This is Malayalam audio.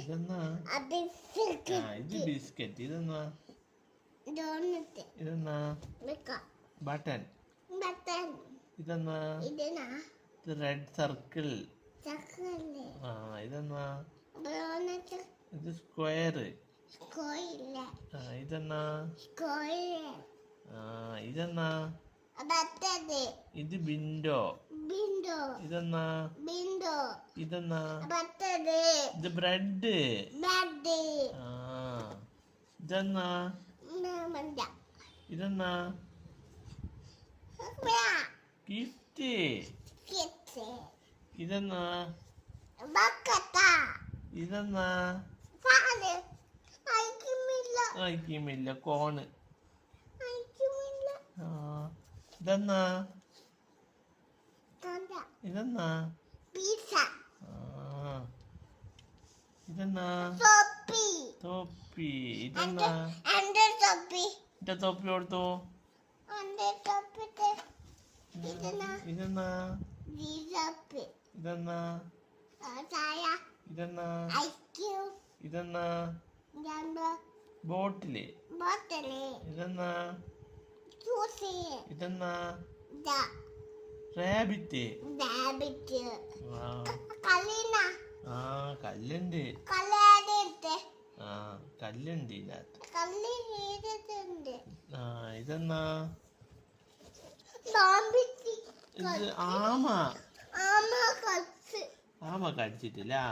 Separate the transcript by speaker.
Speaker 1: ഇതെന്നാ? ഇത് ബിസ്ക്കറ്റ്. ഇതെന്നാ? ഇതെന്നാ? ബട്ടൺ. ഇതെന്നാ? ഇത് റെഡ് സർക്കിൾ. ഇതെന്നാ? ഇത് സ്ക്വയർ. ഇതെന്നാ? ഇതെന്നാ? ഇത് വിൻഡോ. ഇതെന്നാ? ഇതെന്നാ? ഇത് ബ്രെഡ്. ഇതെന്നാ? ഇതെന്നാ? ഗിഫ്റ്റ്. ഇതെന്നാ? ഇതെന്നാ? അയക്കുമില്ല. കോണ്. ഇതെന്നാ? ഇതെന്നാ? ഇതെന്നാ? തൊപ്പി. ഇതെന്നാ? എന്റെ തൊപ്പി കൊടുത്തു. ഇതെന്നാ? ഇതെന്നാ? ഇതെന്നാ? ഇതെന്നാ? ബോട്ടില്. ഇതെന്നാ? ഇതെന്നാ? റാബിറ്റ്. കല്ലുണ്ട്. കല്ലുണ്ട് ഇതിനകത്ത്. ഇതെന്നാ? ഇത് ആമ. ആമ കടിച്ചിട്ടില്ല.